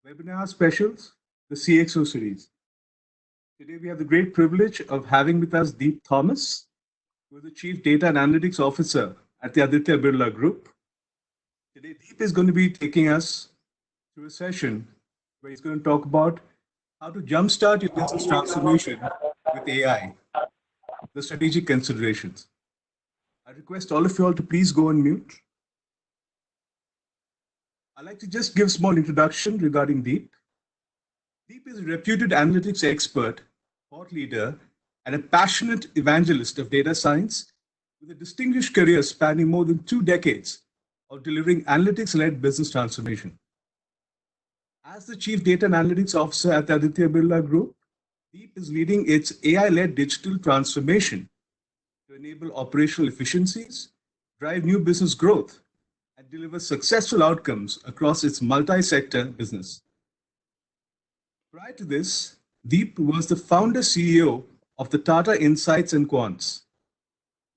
webinar specials, the CXO series. Today we have the great privilege of having with us Deep Thomas, who is the Chief Data and Analytics Officer at the Aditya Birla Group. Today, Deep is going to be taking us through a session where he's going to talk about how to jumpstart your business transformation with AI, the strategic considerations. I request all of you all to please go on mute. I'd like to just give a small introduction regarding Deep. Deep is a reputed analytics expert, thought leader, and a passionate evangelist of data science with a distinguished career spanning more than 2 decades of delivering analytics-led business transformation. As the Chief Data and Analytics Officer at the Aditya Birla Group, Deep is leading its AI-led digital transformation to enable operational efficiencies, drive new business growth, and deliver successful outcomes across its multi-sector business. Prior to this, Deep was the founder CEO of the Tata Insights and Quants,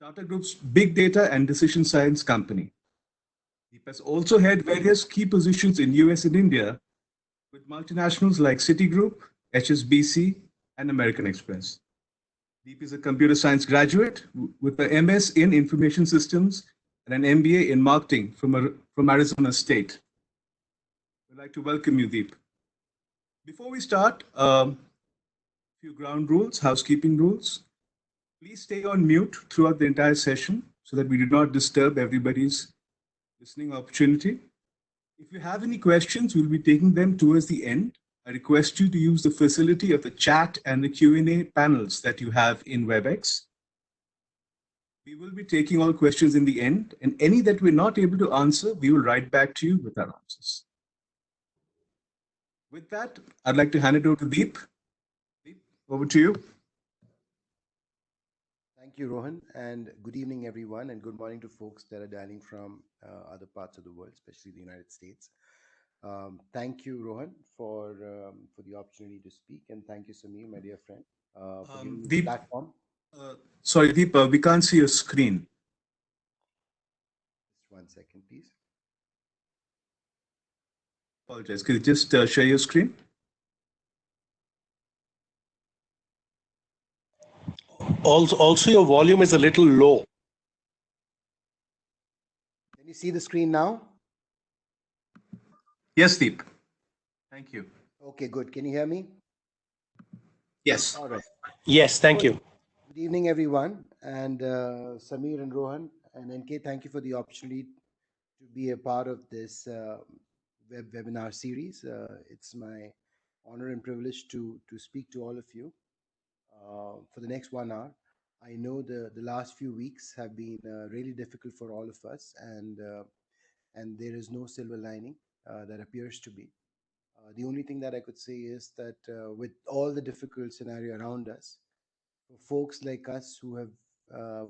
Tata Group's big data and decision science company. Deep has also held various key positions in US and India with multinationals like Citigroup, HSBC, and American Express. Deep is a computer science graduate with an MS in Information Systems and an MBA in Marketing from Arizona State. We'd like to welcome you, Deep. Before we start, a few ground rules, housekeeping rules. Please stay on mute throughout the entire session so that we do not disturb everybody's listening opportunity. If you have any questions, we'll be taking them towards the end. I request you to use the facility of the chat and the Q&A panels that you have in WebEx. We will be taking all questions in the end, and any that we're not able to answer, we will write back to you with our answers. With that, I'd like to hand it over to Deep. Deep, over to you. Thank you, Rohan, and good evening, everyone, and good morning to folks that are dialing from other parts of the world, especially the United States. Thank you, Rohan, for the opportunity to speak, and thank you, Samir, my dear friend, for giving me the platform. Sorry, Deep, we can't see your screen. Just 1 second, please. Apologize. Could you just share your screen? Also, your volume is a little low. Can you see the screen now? Yes, Deep. Thank you. Okay, good. Can you hear me? Yes. All right. Yes, thank you. Good evening, everyone. And Samir and Rohan and NK, thank you for the opportunity to be a part of this webinar series. It's my honor and privilege to speak to all of you for the next 1 hour. I know the last few weeks have been really difficult for all of us, and there is no silver lining that appears to be. The only thing that I could say is that with all the difficult scenario around us, for folks like us who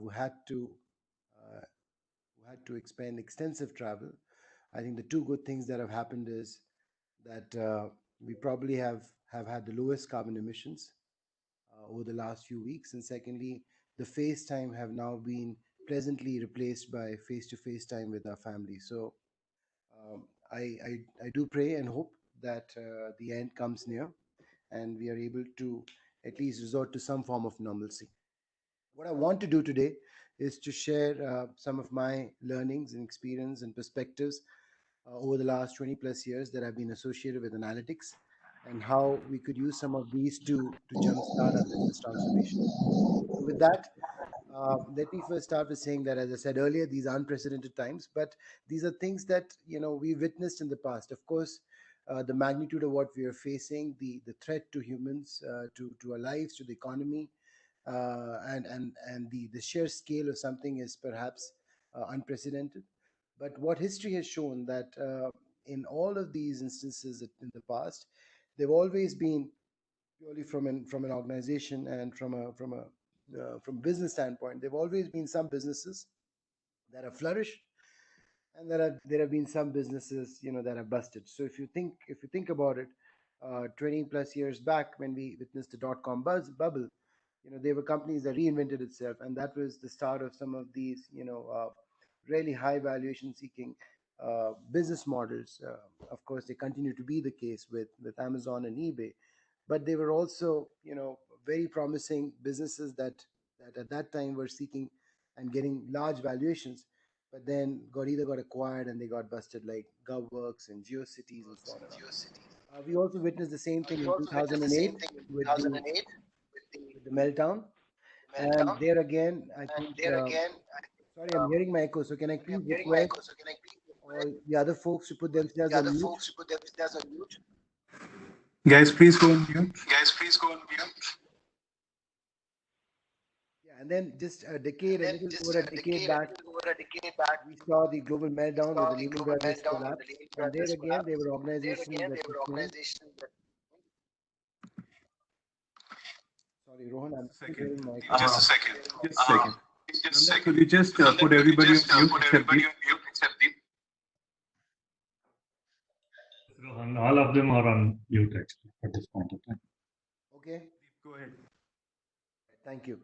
had to expend extensive travel, I think the two good things that have happened is that we probably have had the lowest carbon emissions over the last few weeks, and secondly, the FaceTime have now been pleasantly replaced by face-to-face time with our family. So I do pray and hope that the end comes near and we are able to at least resort to some form of normalcy. What I want to do today is to share some of my learnings and experience and perspectives over the last 20 plus years that I've been associated with analytics, and how we could use some of these to jumpstart our business transformation. So with that, let me first start with saying that, as I said earlier, these are unprecedented times, but these are things that we witnessed in the past. Of course, the magnitude of what we are facing, the threat to humans, to our lives, to the economy, and the sheer scale of something is perhaps unprecedented. But what history has shown that in all of these instances in the past, they've always been purely from an organization and from business standpoint. There've always been some businesses that have flourished, and there have been some businesses that have busted. So if you think about it, 20 plus years back when we witnessed the dot-com bubble, there were companies that reinvented itself, and that was the start of some of these really high valuation seeking business models. Of course, they continue to be the case with Amazon and eBay, but they were also, very promising businesses that at that time were seeking and getting large valuations, but then got acquired and they got busted, like GovWorks and GeoCities and so on and on. We also witnessed the same thing in 2008 with the meltdown, and there again, I think. Sorry, I'm hearing my echo. So can I please request all the other folks to put themselves on mute? Guys, please go on mute. Yeah, and then just a little over a decade back, we saw the global meltdown with the Lehman Brothers collapse. And there again, there were organizations that sustained. Sorry, Rohan, I'm Just a still second. hearing my echo. Just a second. Nanda, could you just put everybody on mute except Deep? Rohan, all of them are on mute actually at this point of time. Okay, Go ahead. thank you.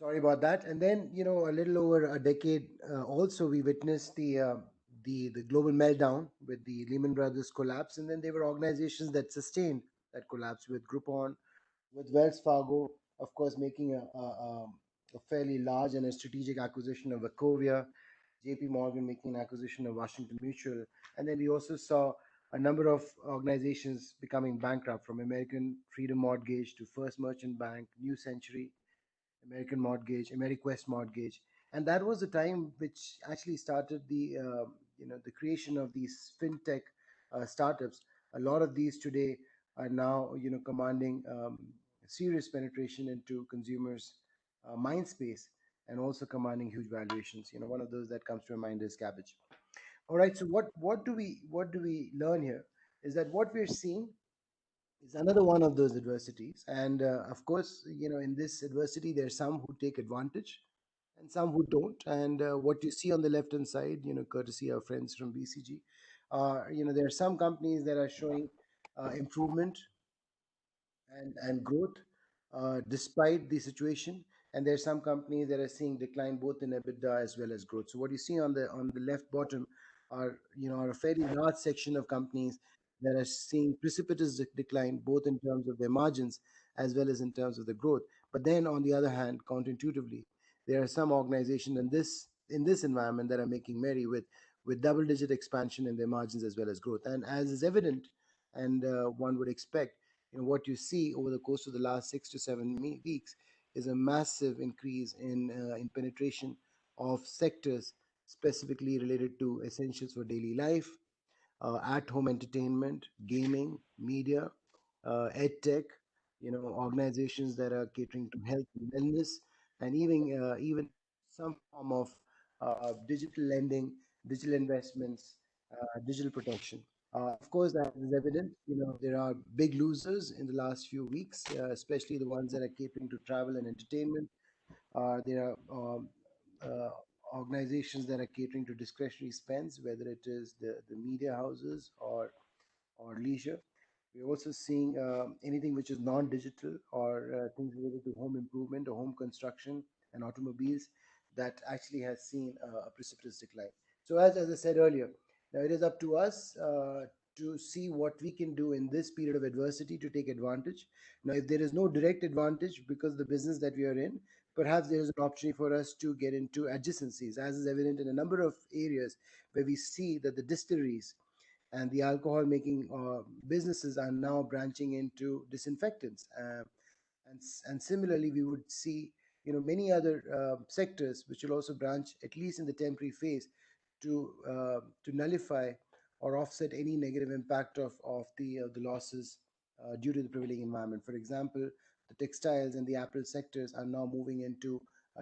Sorry about that. And then, a little over a decade, also we witnessed the global meltdown with the Lehman Brothers collapse, and then there were organizations that sustained that collapse with Groupon, with Wells Fargo, of course, making a fairly large and a strategic acquisition of Wachovia, JP Morgan making an acquisition of Washington Mutual. And then we also saw a number of organizations becoming bankrupt, from American Freedom Mortgage to First Merchant Bank, New Century, American Mortgage, AmeriQuest Mortgage, and that was the time which actually started the creation of these fintech startups. A lot of these today are now commanding serious penetration into consumers' mind space, and also commanding huge valuations. One of those that comes to my mind is Cabbage. All right, so what do we learn here is that what we're seeing is another one of those adversities. And of course, in this adversity, there are some who take advantage and some who don't. And what you see on the left hand side, courtesy of friends from BCG, there are some companies that are showing improvement and growth despite the situation. And there's some companies that are seeing decline both in EBITDA as well as growth. So what you see on the left bottom are a fairly large section of companies that are seeing precipitous decline both in terms of their margins as well as in terms of the growth. But then on the other hand, counterintuitively, there are some organizations in this environment that are making merry with double digit expansion in their margins as well as growth. And as is evident, and one would expect, what you see over the course of the last 6 to 7 weeks is a massive increase in penetration of sectors specifically related to essentials for daily life, at-home entertainment, gaming, media, ed tech, organizations that are catering to health and wellness, and even some form of digital lending, digital investments, digital protection. Of course, that is evident. There are big losers in the last few weeks, especially the ones that are catering to travel and entertainment. There are uh, organizations that are catering to discretionary spends, whether it is the media houses or leisure. We're also seeing anything which is non-digital, or things related to home improvement or home construction and automobiles, that actually has seen a precipitous decline. So as I said earlier, now it is up to us to see what we can do in this period of adversity to take advantage. Now, if there is no direct advantage because of the business that we are in, perhaps there is an opportunity for us to get into adjacencies, as is evident in a number of areas where we see that the distilleries and the alcohol making businesses are now branching into disinfectants. And similarly, we would see many other sectors which will also branch, at least in the temporary phase, to nullify or offset any negative impact of the losses due to the prevailing environment. For example, the textiles and the apparel sectors are now moving into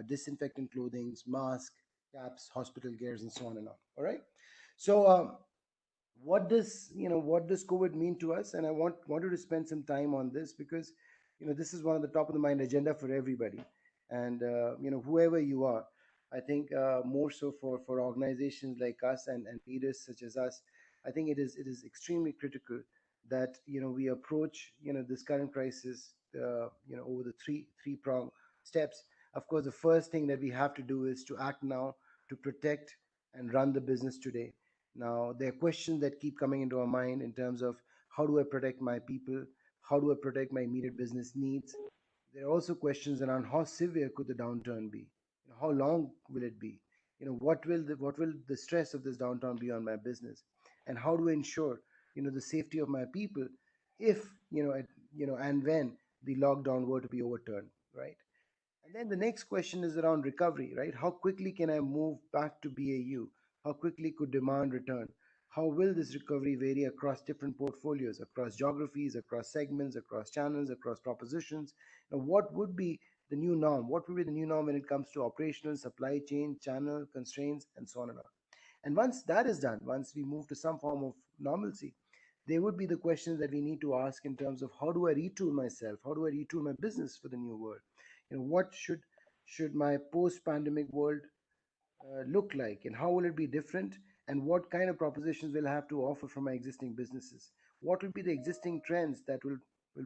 disinfectant clothing, masks, caps, hospital gears, and so on and on. All right. So what does COVID mean to us? And I wanted to spend some time on this because this is one of the top of the mind agenda for everybody. And whoever you are, I think more so for organizations like us and leaders such as us, I think it is extremely critical that we approach this current crisis over the three prong steps. Of course, the first thing that we have to do is to act now to protect and run the business today. Now, there are questions that keep coming into our mind in terms of how do I protect my people? How do I protect my immediate business needs? There are also questions around how severe could the downturn be? How long will it be? What will the stress of this downturn be on my business? And how do I ensure the safety of my people if and when the lockdown were to be overturned, right? And then the next question is around recovery, right? How quickly can I move back to BAU? How quickly could demand return? How will this recovery vary across different portfolios, across geographies, across segments, across channels, across propositions? What would be the new norm? What will be the new norm when it comes to operational, supply chain, channel constraints, and so on and on? And once that is done, once we move to some form of normalcy, there would be the questions that we need to ask in terms of how do I retool myself? How do I retool my business for the new world? What should my post-pandemic world look like, and how will it be different, and what kind of propositions will I have to offer from my existing businesses? What will be the existing trends that will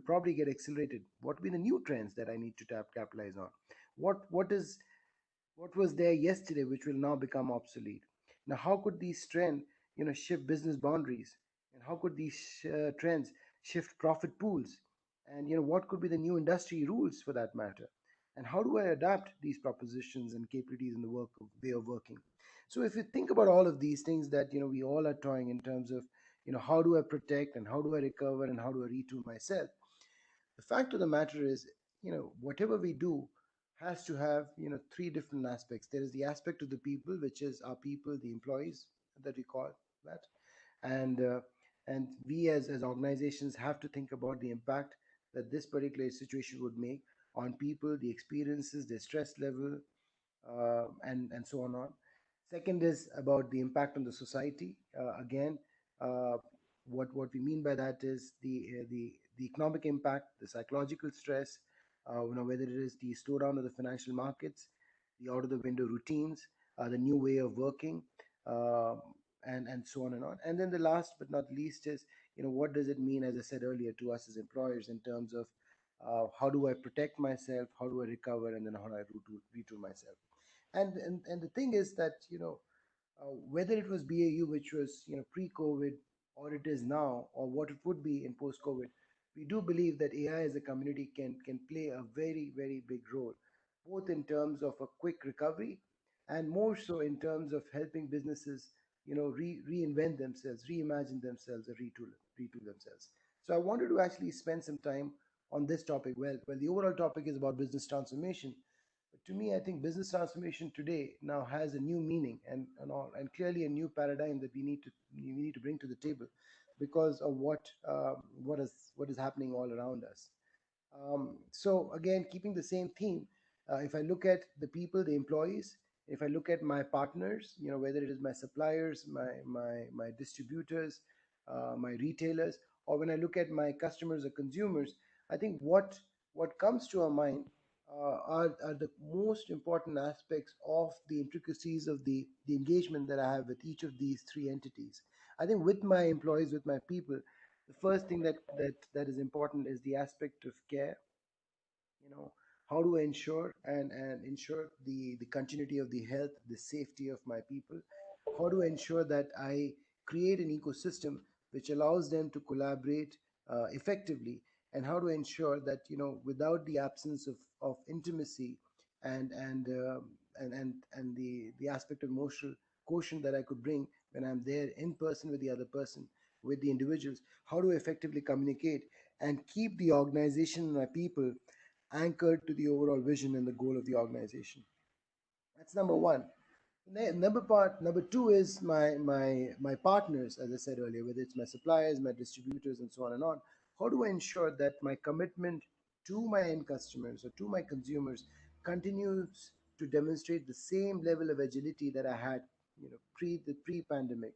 probably get accelerated? What will be the new trends that I need to capitalize on? What was there yesterday which will now become obsolete? Now, how could these trends shift business boundaries, and how could these trends shift profit pools, and what could be the new industry rules for that matter? And how do I adapt these propositions and capabilities in the way of working? So if you think about all of these things that we all are trying in terms of how do I protect, and how do I recover, and how do I retool myself, the fact of the matter is, whatever we do has to have three different aspects. There is the aspect of the people, which is our people, the employees that we call that. And uh, and we as organizations have to think about the impact that this particular situation would make on people, the experiences, their stress level, and so on. Second is about the impact on the society. Again, uh, what we mean by that is the economic impact, the psychological stress, whether it is the slowdown of the financial markets, the out of the window routines, the new way of working, uh, and so on and on. And then the last but not least is, what does it mean, as I said earlier, to us as employers in terms of how do I protect myself, how do I recover, and then how do I retool myself. And the thing is that whether it was BAU, which was pre-COVID, or it is now, or what it would be in post-COVID, we do believe that AI as a community can play a very very big role, both in terms of a quick recovery, and more so in terms of helping businesses reinvent themselves, reimagine themselves, or retool themselves. So I wanted to actually spend some time on this topic. Well, the overall topic is about business transformation, but to me, I think business transformation today now has a new meaning, and clearly a new paradigm that we need to bring to the table because of what is happening all around us. So again, keeping the same theme, if I look at the people, the employees, if I look at my partners, whether it is my suppliers, my distributors, my retailers, or when I look at my customers or consumers, I think what comes to our mind are the most important aspects of the intricacies of the engagement that I have with each of these three entities. I think with my employees, with my people, the first thing that is important is the aspect of care. How do I ensure the continuity of the health, the safety of my people? How do I ensure that I create an ecosystem which allows them to collaborate effectively? And how do I ensure that without the absence of intimacy and the aspect of emotional quotient that I could bring when I'm there in person with the other person, with the individuals, how do I effectively communicate and keep the organization and my people anchored to the overall vision and the goal of the organization? That's number one. Number two is my partners, as I said earlier, whether it's my suppliers, my distributors, and so on and on. How do I ensure that my commitment to my end customers or to my consumers continues to demonstrate the same level of agility that I had, pre-pandemic,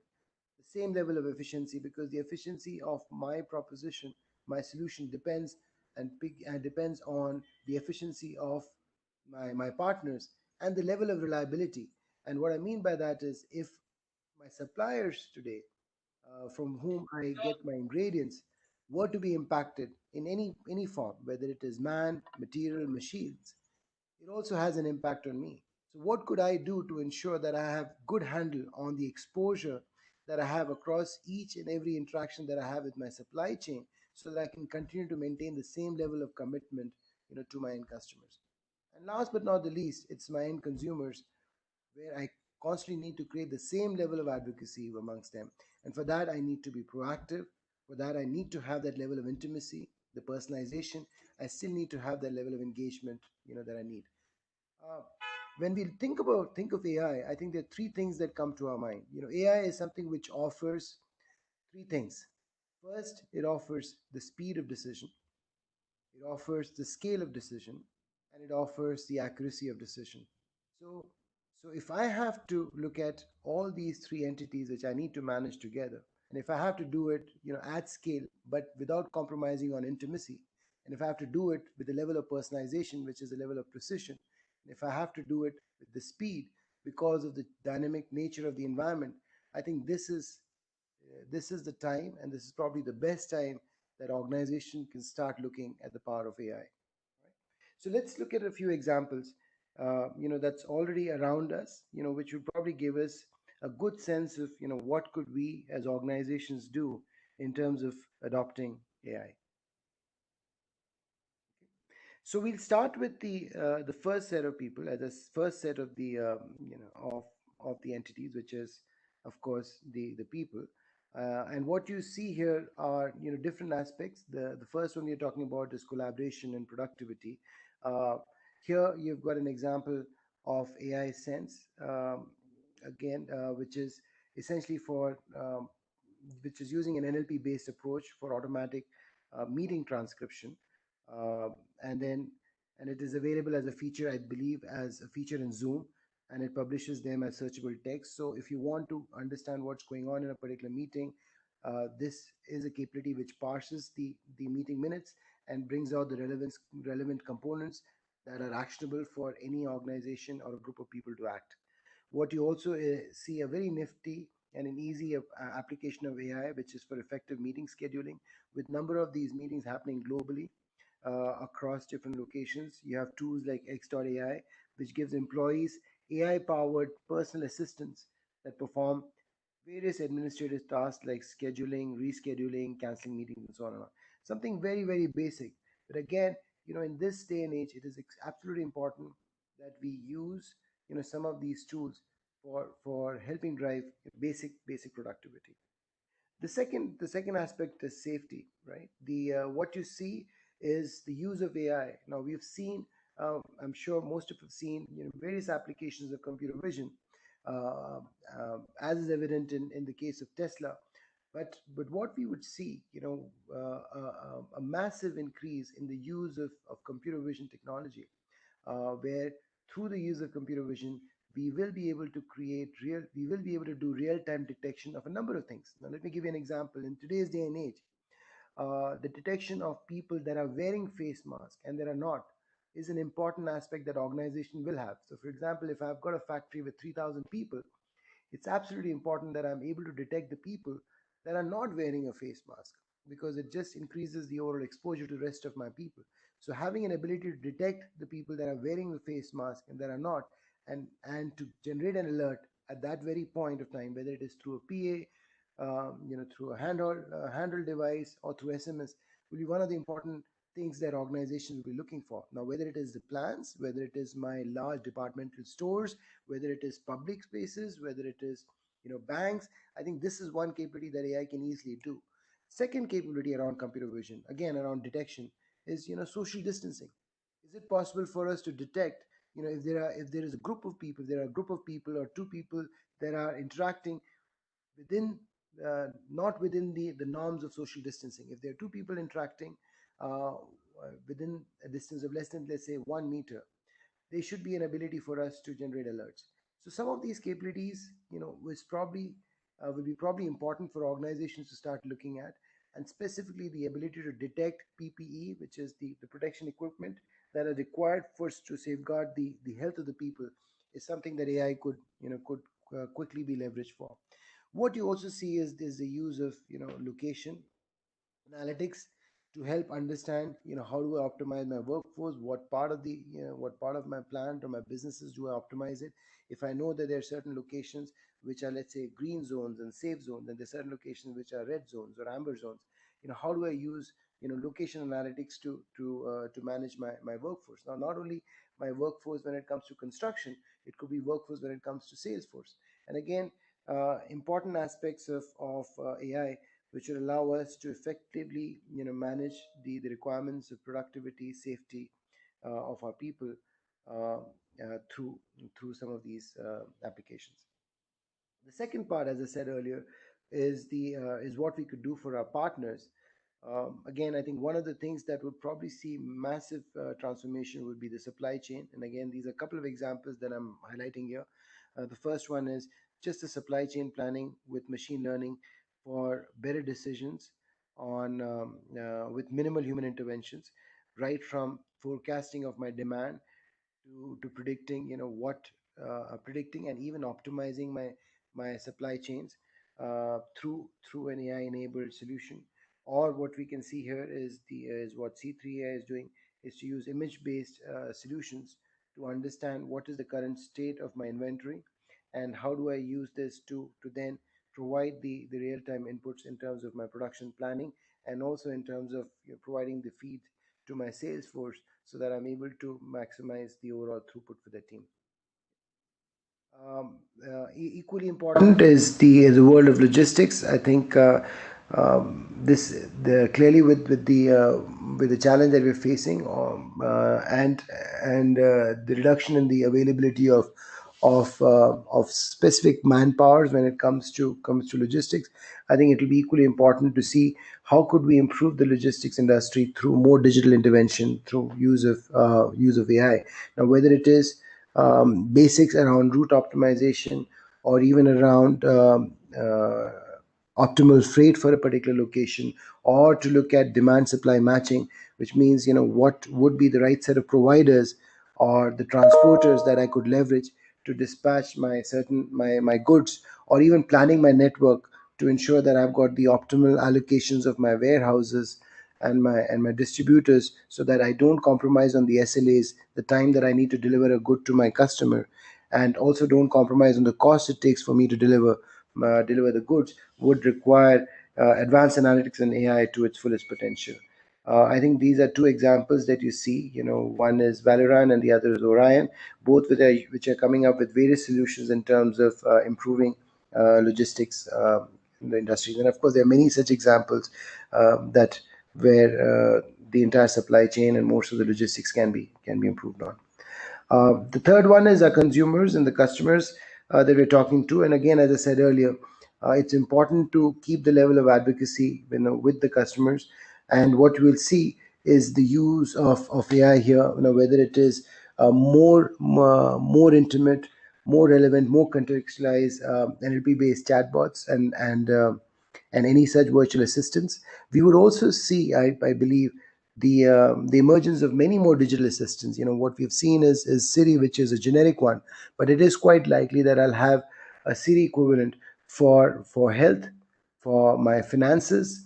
the same level of efficiency, because the efficiency of my proposition, my solution depends on the efficiency of my partners and the level of reliability. And what I mean by that is, if my suppliers today, from whom I get my ingredients, were to be impacted in any form, whether it is man, material, machines, it also has an impact on me. So what could I do to ensure that I have good handle on the exposure that I have across each and every interaction that I have with my supply chain, so that I can continue to maintain the same level of commitment, to my end customers. And last but not the least, it's my end consumers, where I constantly need to create the same level of advocacy amongst them. And for that, I need to be proactive. For that, I need to have that level of intimacy, the personalization. I still need to have that level of engagement, that I need. Uh, when we think of AI, I think there are three things that come to our mind. AI is something which offers three things. First, it offers the speed of decision, it offers the scale of decision, and it offers the accuracy of decision. So, so if I have to look at all these three entities which I need to manage together, and if I have to do it, at scale, but without compromising on intimacy, and if I have to do it with a level of personalization, which is a level of precision, and if I have to do it with the speed because of the dynamic nature of the environment, I think this is the time, and this is probably the best time that organization can start looking at the power of AI. Right? So let's look at a few examples, that's already around us, which would probably give us a good sense of, what could we as organizations do in terms of adopting AI. So we'll start with the first set of people, as a first set of the of the entities, which is of course the people. And what you see here are different aspects. The first one we're talking about is collaboration and productivity. Uh, Here you've got an example of AI Sense, again, which is essentially for which is using an NLP based approach for automatic meeting transcription, uh, and then and it is available as a feature, I believe, as a feature in Zoom, and it publishes them as searchable text. So if you want to understand what's going on in a particular meeting, this is a capability which parses the meeting minutes and brings out the relevant components that are actionable for any organization or a group of people to act. What you also see a very nifty and an easy application of AI, which is for effective meeting scheduling, with number of these meetings happening globally across different locations. You have tools like X.AI, which gives employees AI-powered personal assistants that perform various administrative tasks like scheduling, rescheduling, canceling meetings, and so on and on. Something very, very basic. But again, in this day and age, it is absolutely important that we use, some of these tools for helping drive basic productivity. The second aspect is safety, right? The What you see is the use of AI. Now we've seen, I'm sure most of you have seen, various applications of computer vision, uh, as is evident in the case of Tesla. But what we would see, a massive increase in the use of computer vision technology, where through the use of computer vision, we will be able to do real-time detection of a number of things. Now, let me give you an example. In today's day and age, the detection of people that are wearing face masks and that are not is an important aspect that organization will have. So, for example, if I've got a factory with 3,000 people, it's absolutely important that I'm able to detect the people that are not wearing a face mask, because it just increases the overall exposure to the rest of my people. So having an ability to detect the people that are wearing the face mask and that are not, and to generate an alert at that very point of time, whether it is through a PA, through a handheld device, or through SMS, will be one of the important things that organizations will be looking for. Now, whether it is the plants, whether it is my large departmental stores, whether it is public spaces, whether it is banks, I think this is one capability that AI can easily do. Second capability around computer vision, again around detection, is social distancing. Is it possible for us to detect, if there is a group of people, there are a group of people or two people that are interacting within, not within the norms of social distancing? If there are two people interacting within a distance of less than, let's say, 1 meter, there should be an ability for us to generate alerts. So some of these capabilities, will be probably important for organizations to start looking at, and specifically the ability to detect PPE, which is the protection equipment that are required first to safeguard the health of the people, is something that AI could quickly be leveraged for. What you also see is the use of location analytics, to help understand, how do I optimize my workforce, what part of what part of my plant or my businesses do I optimize it. If I know that there are certain locations which are, let's say, green zones and safe zones, and there are certain locations which are red zones or amber zones, how do I use location analytics to manage my workforce. Now, not only my workforce when it comes to construction, it could be workforce when it comes to Salesforce. And again, important aspects of AI, which will allow us to effectively manage the requirements of productivity, safety of our people uh, through some of these applications. The second part, as I said earlier, is what we could do for our partners. Again, I think one of the things that would probably see massive transformation would be the supply chain. And again, these are a couple of examples that I'm highlighting here. The first one is just the supply chain planning with machine learning for better decisions on with minimal human interventions, right from forecasting of my demand to predicting, what predicting and even optimizing my supply chains through an AI enabled solution. Or what we can see here is what C3AI is doing, is to use image based solutions to understand what is the current state of my inventory, and how do I use this to then provide the real time inputs in terms of my production planning, and also in terms of providing the feed to my sales force, so that I'm able to maximize the overall throughput for the team. Equally important is the world of logistics. I think this the clearly with the challenge that we're facing, and the reduction in the availability of specific manpowers when it comes to logistics. I think it will be equally important to see how could we improve the logistics industry through more digital intervention, through use of AI. Now, whether it is basics around route optimization, or even around optimal freight for a particular location, or to look at demand supply matching, which means what would be the right set of providers or the transporters that I could leverage to dispatch my goods, or even planning my network to ensure that I've got the optimal allocations of my warehouses and my distributors, so that I don't compromise on the SLAs, the time that I need to deliver a good to my customer, and also don't compromise on the cost it takes for me to deliver the goods, would require advanced analytics and AI to its fullest potential. I think these are two examples that you see. One is Valorant and the other is Orion, both which are coming up with various solutions in terms of improving logistics in the industries. And of course, there are many such examples that where the entire supply chain and most of the logistics can be improved on. The third one is our consumers and the customers that we're talking to. And again, as I said earlier, it's important to keep the level of advocacy with the customers. And what we'll see is the use of AI here, whether it is more intimate, more relevant, more contextualized NLP based chatbots, and any such virtual assistants. We would also see, I believe, the emergence of many more digital assistants. What we've seen is Siri, which is a generic one, but it is quite likely that I'll have a Siri equivalent for health, for my finances,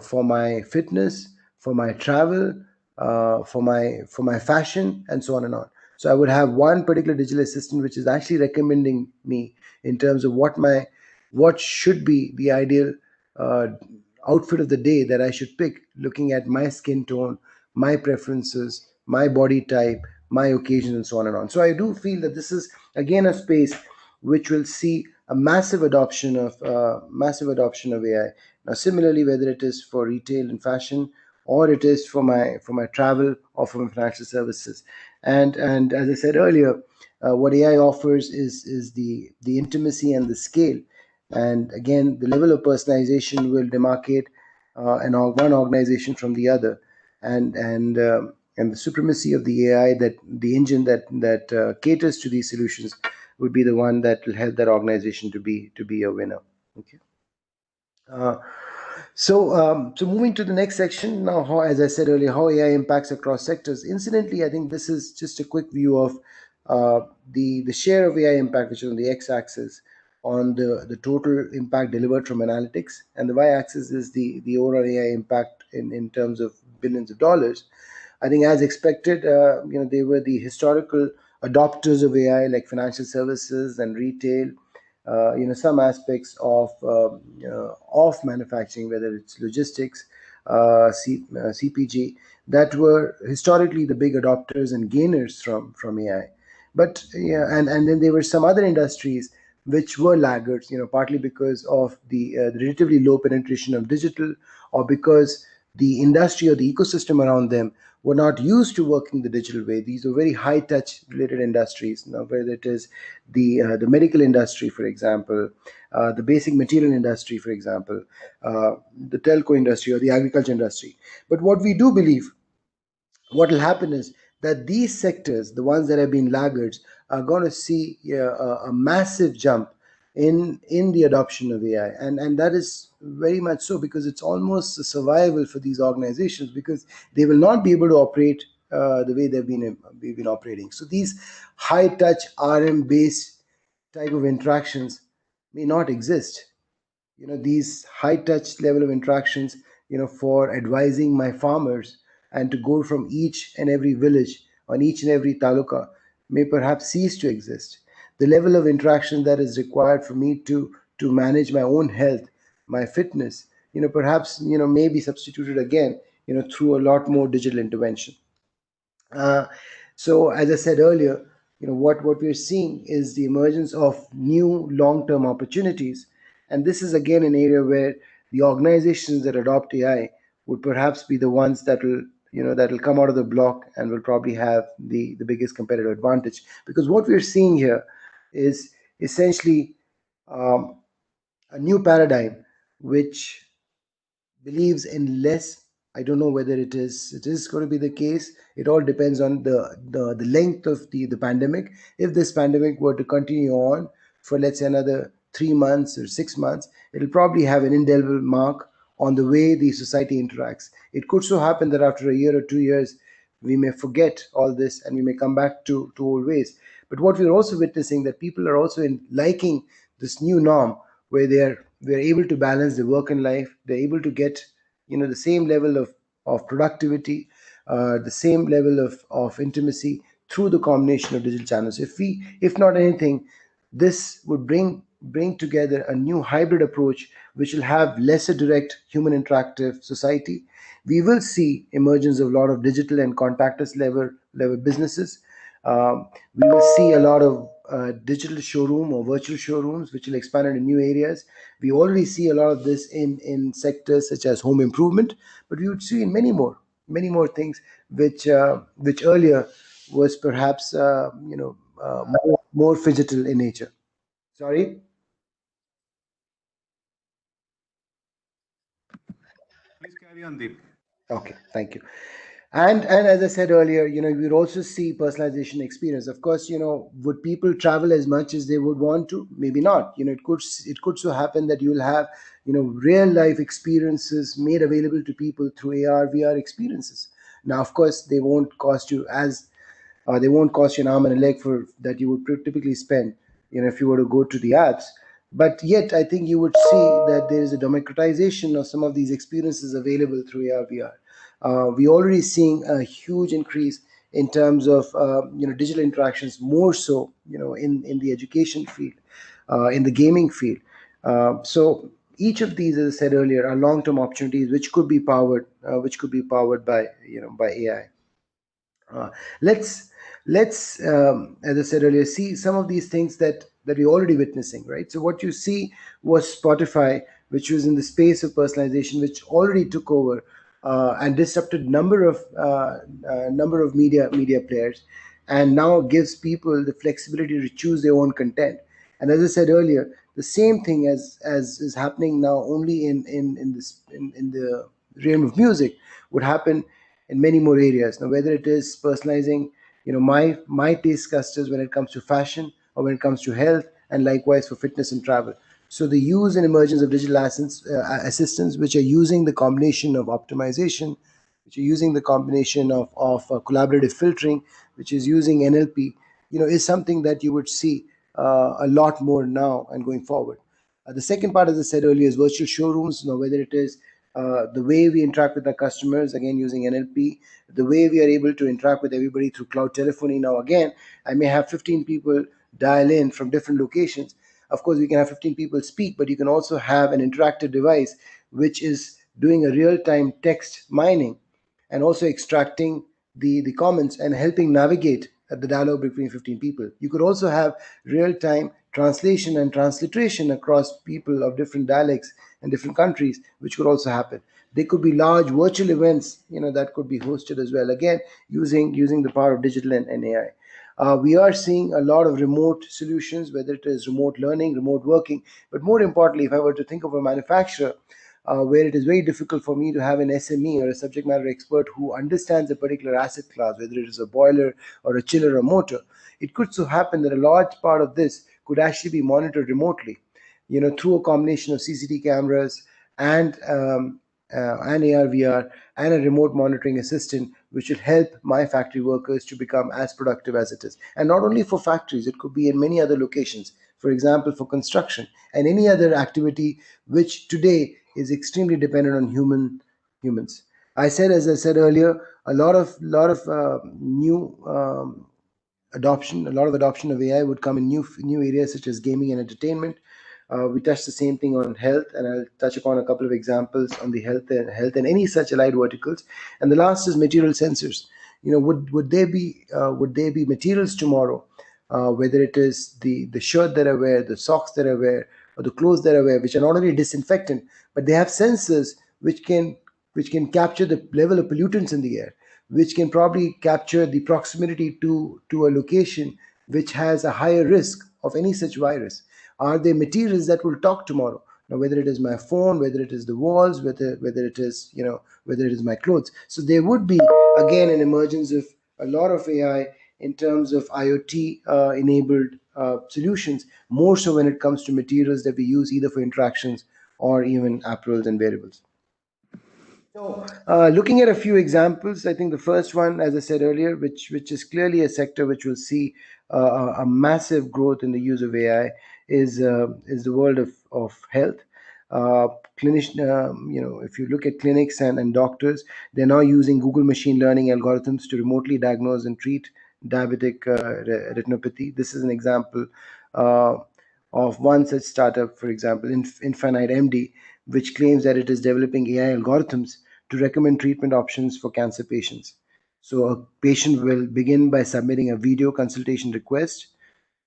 for my fitness, for my travel, for my fashion, and so on and on. So I would have one particular digital assistant which is actually recommending me in terms of what should be the ideal uh, outfit of the day that I should pick, looking at my skin tone, my preferences, my body type, my occasions, and so on and on. So I do feel that this is again a space which will see a massive adoption of AI. Now, similarly, whether it is for retail and fashion, or it is for my travel, or for my financial services, and as I said earlier, what AI offers is the intimacy and the scale. And again, the level of personalization will demarcate one organization from the other, and the supremacy of the AI, that the engine that caters to these solutions, would be the one that will help that organization to be a winner. Okay. Uh, so moving to the next section now, how, as I said earlier, how AI impacts across sectors. Incidentally, I think this is just a quick view of the share of AI impact, which is on the x-axis, on the total impact delivered from analytics, and the y-axis is the overall AI impact in terms of billions of dollars. I think, as expected, they were the historical adopters of AI, like financial services and retail. Some aspects of manufacturing, whether it's logistics, CPG, that were historically the big adopters and gainers from AI. But yeah, and then there were some other industries which were laggards, partly because of the relatively low penetration of digital, or because the industry or the ecosystem around them were not used to working the digital way. These were very high touch related industries, whether it is the medical industry, for example, the basic material industry, for example, the telco industry, or the agriculture industry. But what we do believe, what will happen is that these sectors, the ones that have been laggards, are going to see a massive jump in the adoption of AI, and that is very much so, because it's almost a survival for these organizations, because they will not be able to operate the way we've been operating. So these high touch RM based type of interactions may not exist. These high touch level of interactions, for advising my farmers, and to go from each and every village on each and every taluka, may perhaps cease to exist. The level of interaction that is required for me to manage my own health, my fitness, perhaps may be substituted again, through a lot more digital intervention. uh, so, as I said earlier, what we're seeing is the emergence of new long-term opportunities, and this is again an area where the organizations that adopt AI would perhaps be the ones that will come out of the block and will probably have the biggest competitive advantage, because what we're seeing here is essentially um, a new paradigm which believes in less. I don't know whether it is going to be the case. It all depends on the length of the pandemic. If this pandemic were to continue on for, let's say, another 3 months or 6 months, it'll probably have an indelible mark on the way the society interacts. It could so happen that after a year or 2 years, we may forget all this and we may come back to old ways. But what we're also witnessing, that people are also liking this new norm, where they're able to balance the work and life. They're able to get the same level of productivity, the same level of intimacy through the combination of digital channels. If not anything, this would bring together a new hybrid approach, which will have lesser direct human interactive society. We will see emergence of a lot of digital and contactless level businesses. We will see a lot of digital showroom or virtual showrooms, which will expand into new areas. We already see a lot of this in sectors such as home improvement, but we would see in many more things, which earlier was perhaps more phygital in nature. Sorry. Please carry on, Deep. Okay, thank you. And as I said earlier, we'd also see personalization experience. Of course, would people travel as much as they would want to? Maybe not. It could so happen that you'll have real life experiences made available to people through AR VR experiences. Now, of course, they won't cost you an arm and a leg for that you would typically spend, if you were to go to the apps. But yet, I think you would see that there is a democratization of some of these experiences available through AR VR. We already seeing a huge increase in terms of digital interactions, more so in the education field, in the gaming field. So each of these, as I said earlier, are long-term opportunities which could be powered by AI. Uh, let's let's as I said earlier, see some of these things that we're already witnessing, right? So what you see was Spotify, which was in the space of personalization, which already took over and disrupted number of media players, and now gives people the flexibility to choose their own content. And as I said earlier, the same thing as is happening now only in the realm of music would happen in many more areas. Now, whether it is personalizing, my taste clusters when it comes to fashion, or when it comes to health, and likewise for fitness and travel. So the use and emergence of digital assistants, which are using the combination of optimization, which are using the combination of collaborative filtering, which is using NLP, is something that you would see a lot more now and going forward. The second part, as I said earlier, is virtual showrooms. Whether it is the way we interact with our customers, again using NLP, the way we are able to interact with everybody through cloud telephony. Now, again, I may have 15 people dial in from different locations. Of course, we can have 15 people speak, but you can also have an interactive device which is doing a real-time text mining and also extracting the comments and helping navigate the dialogue between 15 people. You could also have real-time translation and transliteration across people of different dialects and different countries, which could also happen. There could be large virtual events, that could be hosted as well. Again, using the power of digital and AI. We are seeing a lot of remote solutions, whether it is remote learning, remote working. But more importantly, if I were to think of a manufacturer where it is very difficult for me to have an SME or a subject matter expert who understands a particular asset class, whether it is a boiler or a chiller or motor, it could so happen that a large part of this could actually be monitored remotely, through a combination of CCTV cameras and AR, VR, and a remote monitoring assistant, which will help my factory workers to become as productive as it is. And not only for factories, it could be in many other locations. For example, for construction and any other activity which today is extremely dependent on humans. As I said earlier, a lot of new a lot of adoption of AI would come in new areas such as gaming and entertainment. We touched the same thing on health, and I'll touch upon a couple of examples on the health and any such allied verticals. And the last is material sensors. Would there be materials tomorrow, whether it is the shirt that I wear, the socks that I wear, or the clothes that I wear, which are not only disinfectant, but they have sensors which can capture the level of pollutants in the air, which can probably capture the proximity to a location which has a higher risk of any such virus. Are there materials that will talk tomorrow? Now, whether it is my phone, whether it is the walls, whether it is my clothes. So there would be again an emergence of a lot of AI in terms of IoT enabled solutions, more so when it comes to materials that we use either for interactions or even apparels and wearables. So, looking at a few examples, I think the first one, as I said earlier, which is clearly a sector which will see a massive growth in the use of AI, is the world of health. Clinician, if you look at clinics and doctors, they're now using Google machine learning algorithms to remotely diagnose and treat diabetic retinopathy. This is an example of one such startup, for example, Infinite MD, which claims that it is developing AI algorithms to recommend treatment options for cancer patients. So a patient will begin by submitting a video consultation request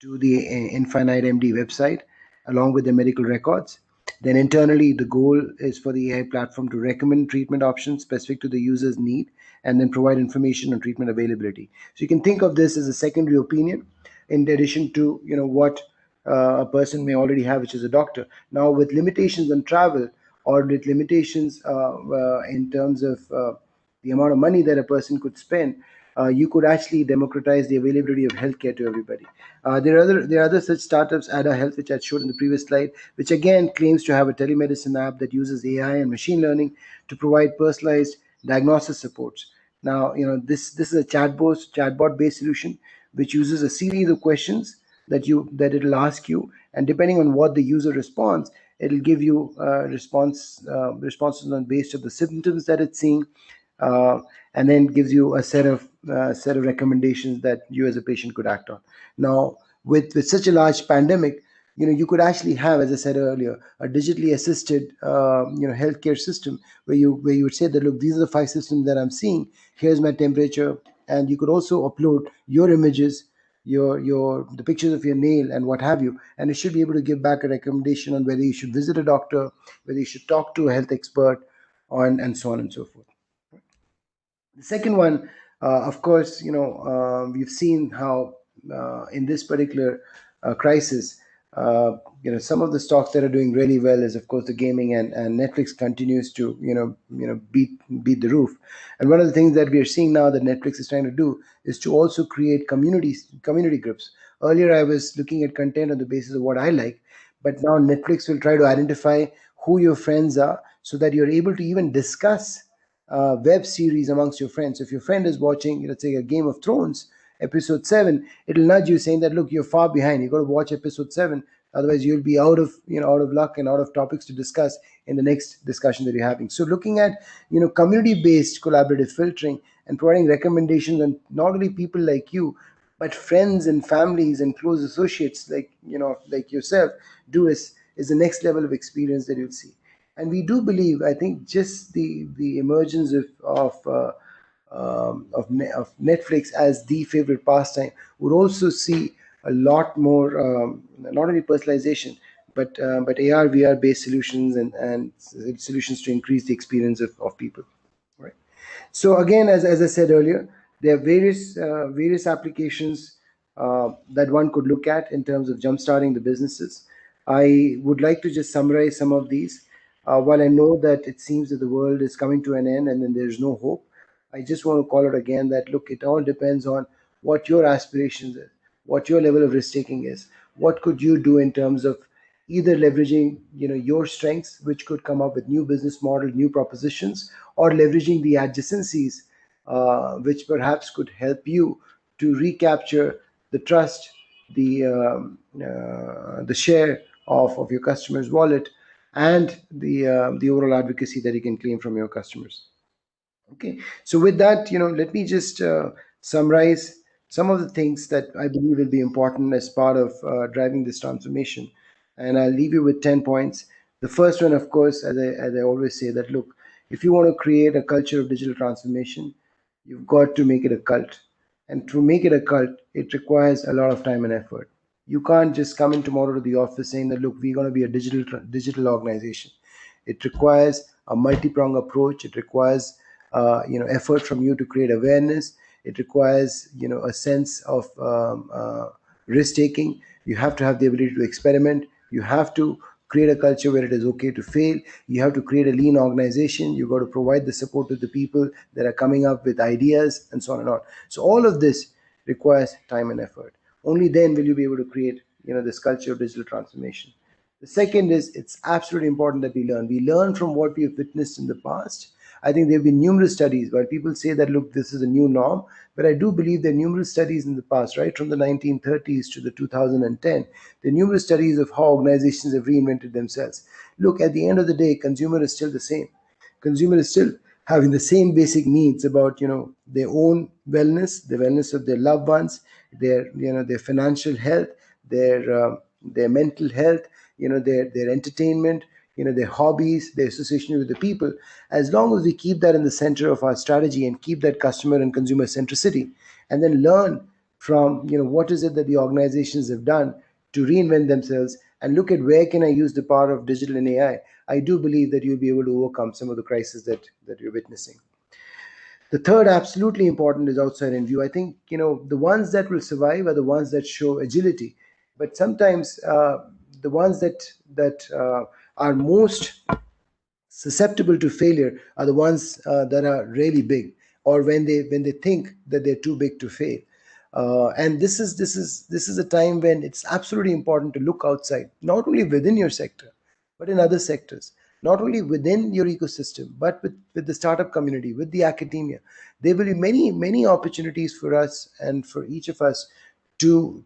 to the Infinite MD website along with the medical records. Then internally, the goal is for the AI platform to recommend treatment options specific to the user's need and then provide information on treatment availability. So you can think of this as a secondary opinion in addition to what a person may already have, which is a doctor. Now, with limitations on travel or with limitations in terms of the amount of money that a person could spend, you could actually democratize the availability of healthcare to everybody. There are other such startups, Ada Health, which I showed in the previous slide, which again claims to have a telemedicine app that uses AI and machine learning to provide personalized diagnosis supports. Now, this is a chatbot-based solution which uses a series of questions that it'll ask you, and depending on what the user responds, it'll give you responses on based on the symptoms that it's seeing, and then gives you a set of recommendations that you as a patient could act on. Now, with such a large pandemic, you could actually have, as I said earlier, a digitally assisted healthcare system where you would say that, look, these are the 5 systems that I'm seeing. Here's my temperature, and you could also upload your images, the pictures of your nail and what have you, and it should be able to give back a recommendation on whether you should visit a doctor, whether you should talk to a health expert, and so on and so forth. The second one, of course, we've seen how in this particular crisis, some of the stocks that are doing really well is, of course, the gaming, and Netflix continues to beat the roof. And one of the things that we are seeing now that Netflix is trying to do is to also create community groups. Earlier, I was looking at content on the basis of what I like, but now Netflix will try to identify who your friends are so that you're able to even discuss web series amongst your friends. So if your friend is watching, let's say, a Game of Thrones, episode 7, it'll nudge you saying that, look, you're far behind. You got to watch episode 7. Otherwise, you'll be out of luck and out of topics to discuss in the next discussion that you're having. So looking at community-based collaborative filtering and providing recommendations on not only people like you, but friends and families and close associates like yourself do is the next level of experience that you'll see. And we do believe, I think, just the emergence of Netflix as the favorite pastime would also see a lot more, not only personalization, but AR VR based solutions and solutions to increase the experience of people. Right. So again, as I said earlier, there are various applications that one could look at in terms of jumpstarting the businesses. I would like to just summarize some of these. While I know that it seems that the world is coming to an end and then there's no hope, I just want to call it again that, look, it all depends on what your aspirations is, what your level of risk taking is, what could you do in terms of either leveraging your strengths, which could come up with new business model, new propositions, or leveraging the adjacencies, which perhaps could help you to recapture the trust, the share of your customer's wallet, and the overall advocacy that you can claim from your customers. Okay, so with that, let me just summarize some of the things that I believe will be important as part of driving this transformation. And I'll leave you with 10 points. The first one, of course, as I always say, that look, if you want to create a culture of digital transformation, you've got to make it a cult. And to make it a cult, it requires a lot of time and effort. You can't just come in tomorrow to the office saying that, look, we're going to be a digital organization. It requires a multi-pronged approach. It requires effort from you to create awareness. It requires a sense of risk taking. You have to have the ability to experiment. You have to create a culture where it is okay to fail. You have to create a lean organization. You've got to provide the support to the people that are coming up with ideas, and so on and on. So all of this requires time and effort. Only then will you be able to create this culture of digital transformation. The second is, it's absolutely important that we learn. We learn from what we have witnessed in the past. I think there have been numerous studies where people say that, look, this is a new norm, but I do believe there are numerous studies in the past, right, from the 1930s to the 2010. There are numerous studies of how organizations have reinvented themselves. Look, at the end of the day, consumer is still the same. Consumer is still having the same basic needs about their own wellness, the wellness of their loved ones, their financial health, their mental health, their entertainment, their hobbies, their association with the people. As long as we keep that in the center of our strategy and keep that customer and consumer centricity, and then learn from what is it that the organizations have done to reinvent themselves, and look at where can I use the power of digital and AI, I do believe that you'll be able to overcome some of the crises that you're witnessing. The third, absolutely important, is outside in view. I think the ones that will survive are the ones that show agility, but sometimes the ones that are most susceptible to failure are the ones that are really big, or when they think that they're too big to fail. And this is a time when it's absolutely important to look outside, not only within your sector, but in other sectors, not only within your ecosystem, but with the startup community, with the academia. There will be many opportunities for us and for each of us to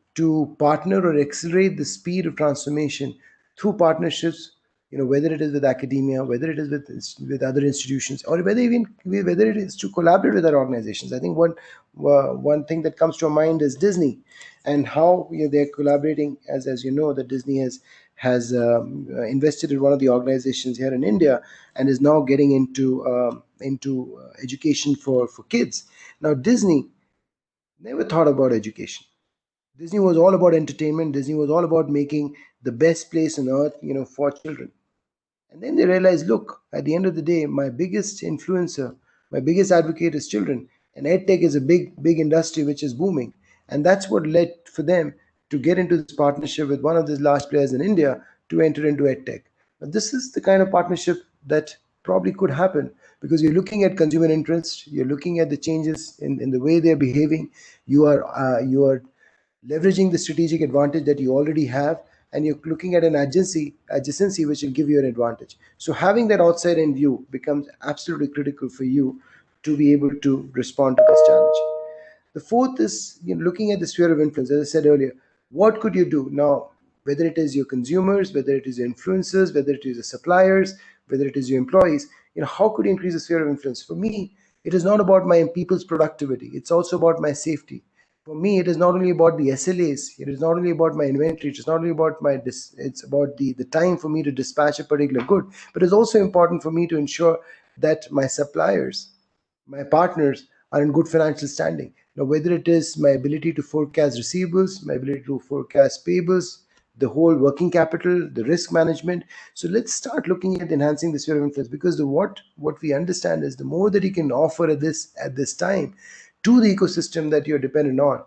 partner or accelerate the speed of transformation through partnerships, whether it is with academia, whether it is with other institutions, or whether it is to collaborate with other organizations. I think one thing that comes to mind is Disney, and how they're collaborating. As you know, that Disney has invested in one of the organizations here in India, and is now getting into education for kids. Now, Disney never thought about education. Disney was all about entertainment. Disney was all about making the best place on earth, for children. And then they realized, look, at the end of the day, my biggest influencer, my biggest advocate is children. And EdTech is a big industry which is booming. And that's what led for them to get into this partnership with one of these large players in India to enter into EdTech. But this is the kind of partnership that probably could happen, because you're looking at consumer interest, you're looking at the changes in the way they're behaving, you are leveraging the strategic advantage that you already have, and you're looking at an adjacency which will give you an advantage. So having that outside in view becomes absolutely critical for you to be able to respond to this challenge. The fourth is looking at the sphere of influence. As I said earlier, what could you do now? Whether it is your consumers, whether it is your influencers, whether it is your suppliers, whether it is your employees, how could you increase the sphere of influence? For me, it is not about my people's productivity. It's also about my safety. For me, it is not only about the SLAs. It is not only about my inventory. It's not only about it's about the time for me to dispatch a particular good. But it's also important for me to ensure that my suppliers, my partners, are in good financial standing. Whether it is my ability to forecast receivables, my ability to forecast payables, the whole working capital, the risk management. So let's start looking at enhancing the sphere of influence, because what we understand is the more that you can offer at this time to the ecosystem that you're dependent on,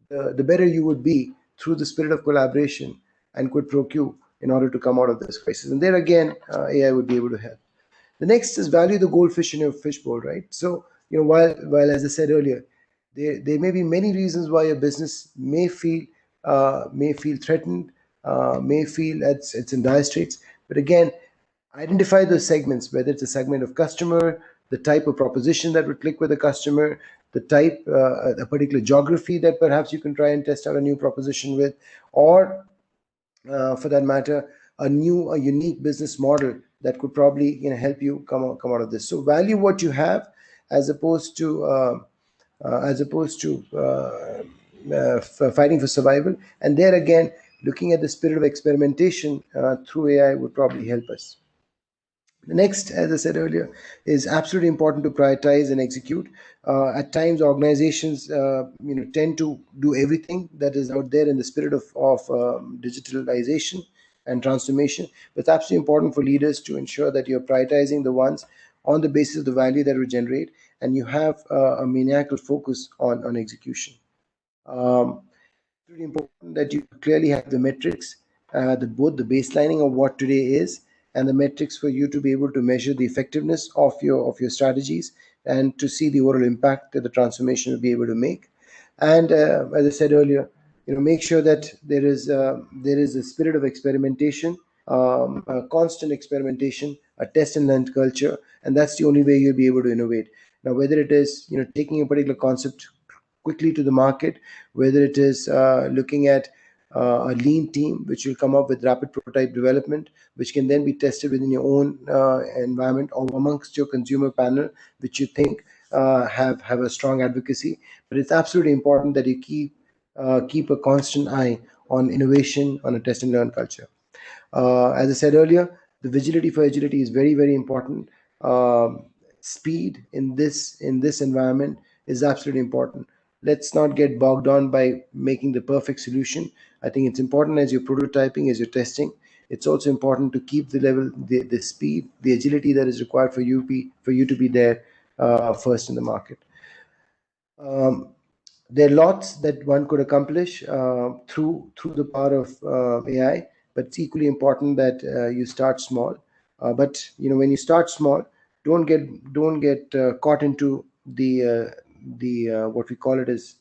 the better you would be through the spirit of collaboration and quid pro quo in order to come out of this crisis. And there again, AI would be able to help. The next is value the goldfish in your fishbowl, right? So, while as I said earlier, there may be many reasons why your business may feel threatened, may feel it's in dire straits. But again, identify those segments, whether it's a segment of customer, the type of proposition that would click with the customer, the type, a particular geography that perhaps you can try and test out a new proposition with, or for that matter, a unique business model that could probably help you come out of this. So value what you have, as opposed to fighting for survival. And there again, looking at the spirit of experimentation through AI would probably help us. The next, as I said earlier, is absolutely important to prioritize and execute. At times, organizations tend to do everything that is out there in the spirit of digitalization and transformation. But it's absolutely important for leaders to ensure that you're prioritizing the ones on the basis of the value that we generate, and you have a maniacal focus on execution. Really important that you clearly have the metrics, both the baselining of what today is and the metrics for you to be able to measure the effectiveness of your strategies and to see the overall impact that the transformation will be able to make. And as I said earlier, make sure that there is a spirit of experimentation, a constant experimentation, a test and learn culture, and that's the only way you'll be able to innovate. Now, whether it is taking a particular concept quickly to the market, whether it is looking at a lean team which will come up with rapid prototype development, which can then be tested within your own environment or amongst your consumer panel, which you think have a strong advocacy. But it's absolutely important that you keep a constant eye on innovation, on a test and learn culture. As I said earlier, the vigility for agility is very, very important. Speed in this environment is absolutely important. Let's not get bogged down by making the perfect solution. I think it's important as you're prototyping, as you're testing. It's also important to keep the level, the speed, the agility that is required for you to be there first in the market. There are lots that one could accomplish through the power of AI, but it's equally important that you start small. But when you start small, don't get caught into the what we call it is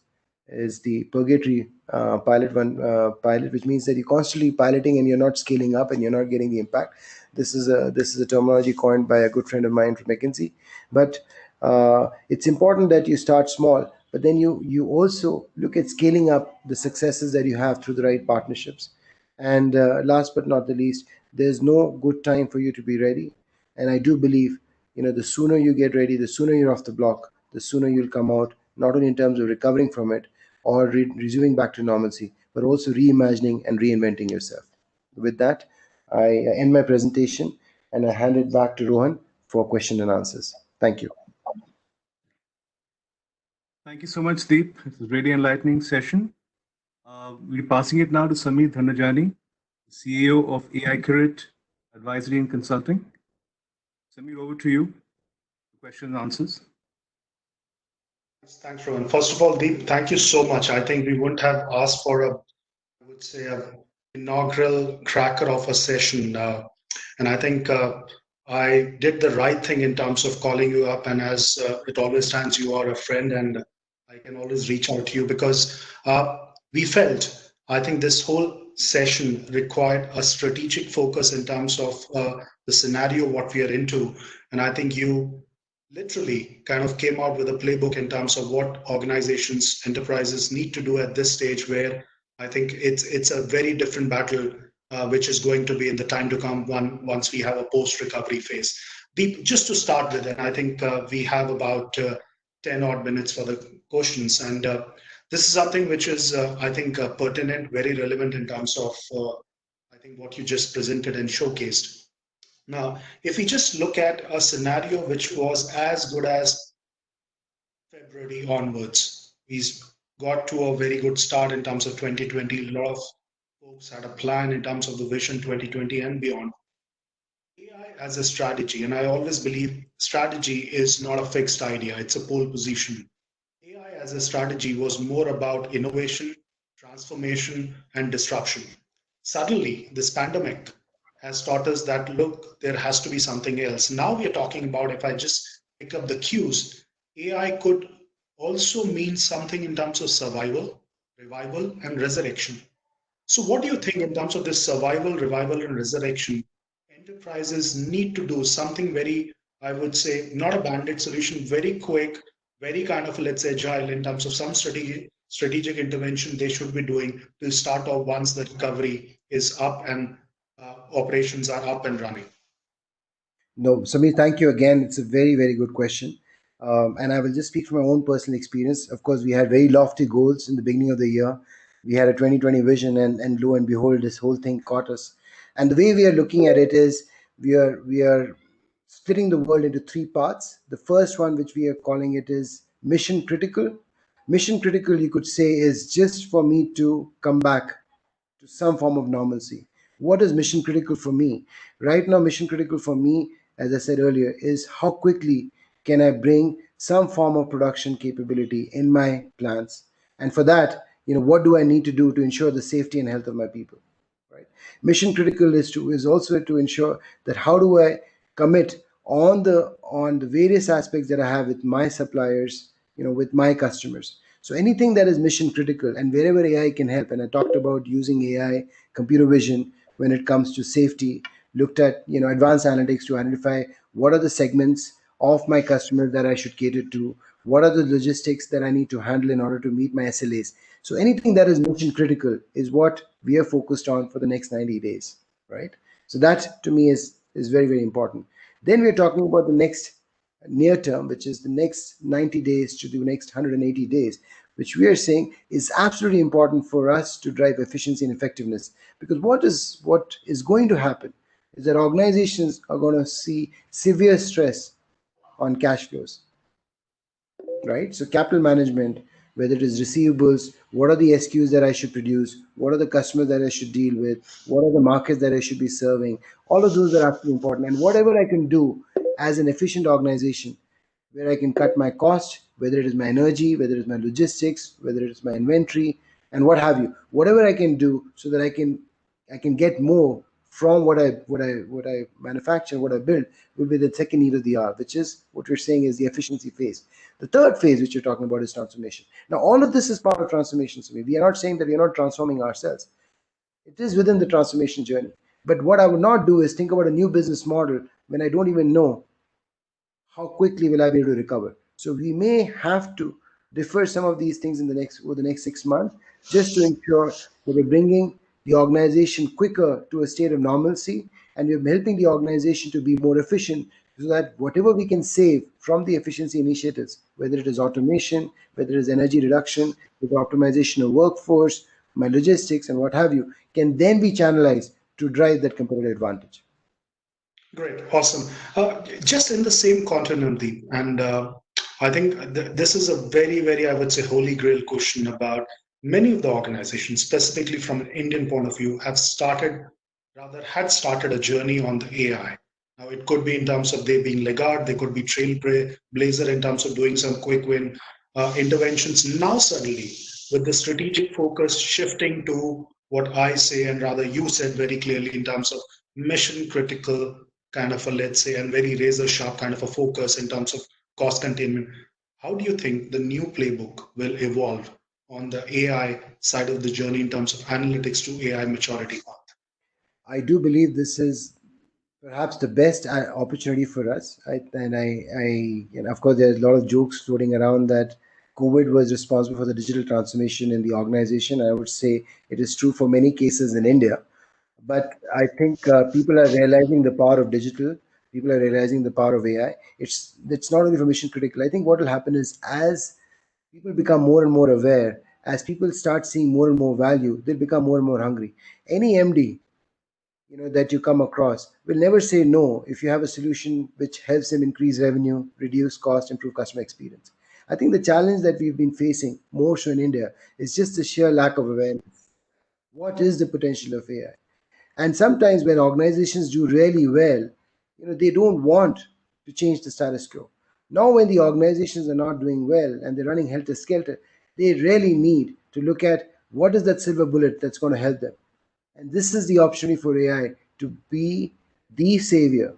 the purgatory pilot, which means that you're constantly piloting and you're not scaling up and you're not getting the impact. This is a terminology coined by a good friend of mine from McKinsey. But it's important that you start small, but then you also look at scaling up the successes that you have through the right partnerships. And last but not the least, there's no good time for you to be ready. And I do believe, the sooner you get ready, the sooner you're off the block, the sooner you'll come out, not only in terms of recovering from it or resuming back to normalcy, but also reimagining and reinventing yourself. With that, I end my presentation and I hand it back to Rohan for question and answers. Thank you. Thank you so much, Deep. It was a really enlightening session. We're passing it now to Sameer Dhanajani, CEO of AIQRATE Advisory and Consulting. Sameer, over to you. Questions and answers. Thanks, Rohan. First of all, Deep, thank you so much. I think we wouldn't have asked for a inaugural cracker of a session. And I think I did the right thing in terms of calling you up. And as it always stands, you are a friend and I can always reach out to you because we felt, I think this whole session required a strategic focus in terms of the scenario, what we are into. And I think you literally kind of came out with a playbook in terms of what organizations, enterprises need to do at this stage, where I think it's a very different battle, which is going to be in the time to come once we have a post-recovery phase. Just to start with, and I think we have about 10 odd minutes for the questions. And this is something which is, I think, pertinent, very relevant in terms of, I think, what you just presented and showcased. Now, if we just look at a scenario which was as good as February onwards, we got to a very good start in terms of 2020. A lot of folks had a plan in terms of the vision 2020 and beyond. AI as a strategy, and I always believe strategy is not a fixed idea, it's a pole position. AI as a strategy was more about innovation, transformation, and disruption. Suddenly, this pandemic has taught us that, look, there has to be something else. Now we are talking about, if I just pick up the cues, AI could also mean something in terms of survival, revival, and resurrection. So, what do you think in terms of this survival, revival, and resurrection? Enterprises need to do something very, I would say, not a bandit solution, very quick, very kind of, let's say, agile in terms of some strategic intervention they should be doing to start off once the recovery is up and operations are up and running. No, Samir, thank you again. It's a very, very good question. And I will just speak from my own personal experience. Of course, we had very lofty goals in the beginning of the year. We had a 2020 vision, and lo and behold, this whole thing caught us. And the way we are looking at it is we are splitting the world into three parts. The first one, which we are calling it, is mission critical. Mission critical, you could say, is just for me to come back to some form of normalcy. What is mission critical for me? Right now, mission critical for me, as I said earlier, is how quickly can I bring some form of production capability in my plants? And for that, what do I need to do to ensure the safety and health of my people? Right? Mission critical is also to ensure that how do I commit on the various aspects that I have with my suppliers, with my customers. So anything that is mission critical and wherever AI can help, and I talked about using AI, computer vision when it comes to safety, looked at advanced analytics to identify what are the segments of my customers that I should cater to, what are the logistics that I need to handle in order to meet my SLAs. So anything that is mission critical is what we are focused on for the next 90 days, right? So that to me is very, very important. Then we're talking about the next near term, which is the next 90 days to the next 180 days, which we are saying is absolutely important for us to drive efficiency and effectiveness. Because what is going to happen is that organizations are going to see severe stress on cash flows, right? So capital management, whether it is receivables, what are the SKUs that I should produce, what are the customers that I should deal with, what are the markets that I should be serving, all of those are absolutely important. And whatever I can do as an efficient organization, where I can cut my cost, whether it is my energy, whether it is my logistics, whether it is my inventory, and what have you, whatever I can do so that I can get more from what I manufacture, what I build, will be the second need of the hour, which is what we're saying is the efficiency phase. The third phase, which you're talking about, is transformation. Now, all of this is part of transformation. So we are not saying that we are not transforming ourselves. It is within the transformation journey. But what I would not do is think about a new business model when I don't even know how quickly will I be able to recover. So we may have to defer some of these things over the next 6 months, just to ensure that we're bringing the organization quicker to a state of normalcy, and we're helping the organization to be more efficient, so that whatever we can save from the efficiency initiatives, whether it is automation, whether it is energy reduction, with optimization of workforce, my logistics, and what have you, can then be channelized to drive that competitive advantage. Great, awesome. Just in the same continent, Deep, and I think this is a very, very, I would say, holy grail question about many of the organizations, specifically from an Indian point of view, had started a journey on the AI. Now, it could be in terms of they being laggard, they could be trailblazer in terms of doing some quick win interventions. Now, suddenly, with the strategic focus shifting to what I say, and rather you said very clearly in terms of mission critical kind of a, let's say, and very razor sharp kind of a focus in terms of cost containment. How do you think the new playbook will evolve on the AI side of the journey in terms of analytics to AI maturity path? I do believe this is Perhaps the best opportunity for us. Of course, there's a lot of jokes floating around that COVID was responsible for the digital transformation in the organization. I would say it is true for many cases in India. But I think people are realizing the power of digital. People are realizing the power of AI. It's not only for mission critical. I think what will happen is as people become more and more aware, as people start seeing more and more value, they'll become more and more hungry. Any MD that you come across will never say no if you have a solution which helps them increase revenue, reduce cost, improve customer experience. I think the challenge that we've been facing more so in India is just the sheer lack of awareness. What is the potential of AI? And sometimes when organizations do really well, they don't want to change the status quo. Now, when the organizations are not doing well and they're running helter skelter, they really need to look at what is that silver bullet that's going to help them. And this is the opportunity for AI to be the savior,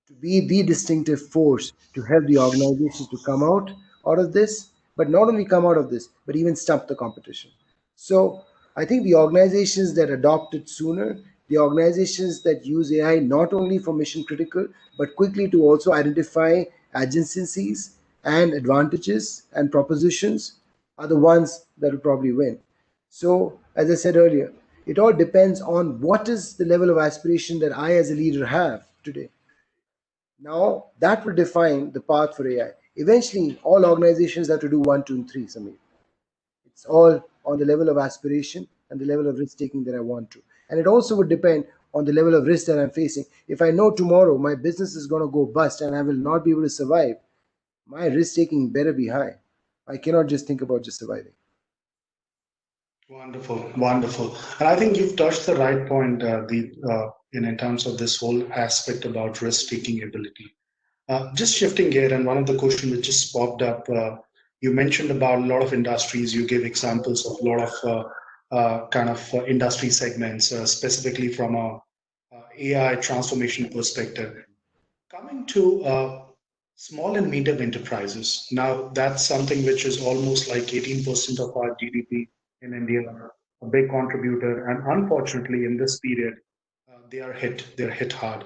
to be the distinctive force to help the organizations to come out of this, but not only come out of this, but even stump the competition. So I think the organizations that adopt it sooner, the organizations that use AI not only for mission critical, but quickly to also identify adjacencies and advantages and propositions are the ones that will probably win. So, as I said earlier, it all depends on what is the level of aspiration that I as a leader have today. Now, that will define the path for AI. Eventually, all organizations have to do one, two, and three, Samir. It's all on the level of aspiration and the level of risk taking that I want to. And it also would depend on the level of risk that I'm facing. If I know tomorrow my business is going to go bust and I will not be able to survive, my risk taking better be high. I cannot just think about just surviving. Wonderful, wonderful. And I think you've touched the right point, in terms of this whole aspect about risk-taking ability. Just shifting gear, and one of the questions that just popped up, you mentioned about a lot of industries. You gave examples of a lot of industry segments, specifically from a AI transformation perspective. Coming to small and medium enterprises, now that's something which is almost like 18% of our GDP in India, a big contributor, and unfortunately, in this period, they're hit hard.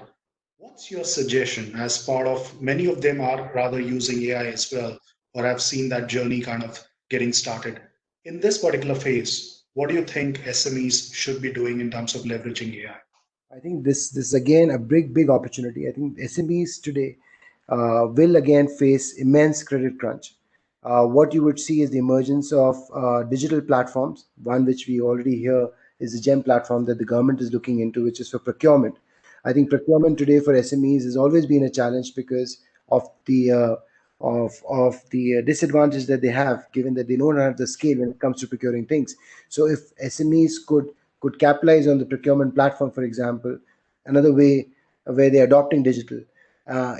What's your suggestion as part of many of them are rather using AI as well, or have seen that journey kind of getting started? In this particular phase, what do you think SMEs should be doing in terms of leveraging AI? I think this is again a big opportunity. I think SMEs today will again face immense credit crunch. What you would see is the emergence of digital platforms. One which we already hear is the GEM platform that the government is looking into, which is for procurement. I think procurement today for SMEs has always been a challenge because of the disadvantage that they have, given that they don't have the scale when it comes to procuring things. So if SMEs could capitalize on the procurement platform, for example, another way where they're adopting digital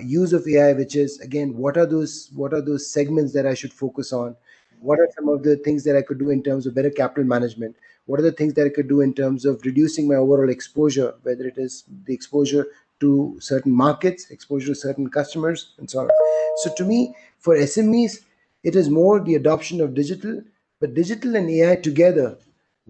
use of AI, which is again, what are those segments that I should focus on? What are some of the things that I could do in terms of better capital management? What are the things that I could do in terms of reducing my overall exposure, whether it is the exposure to certain markets, exposure to certain customers, and so on. So to me, for SMEs, it is more the adoption of digital, but digital and AI together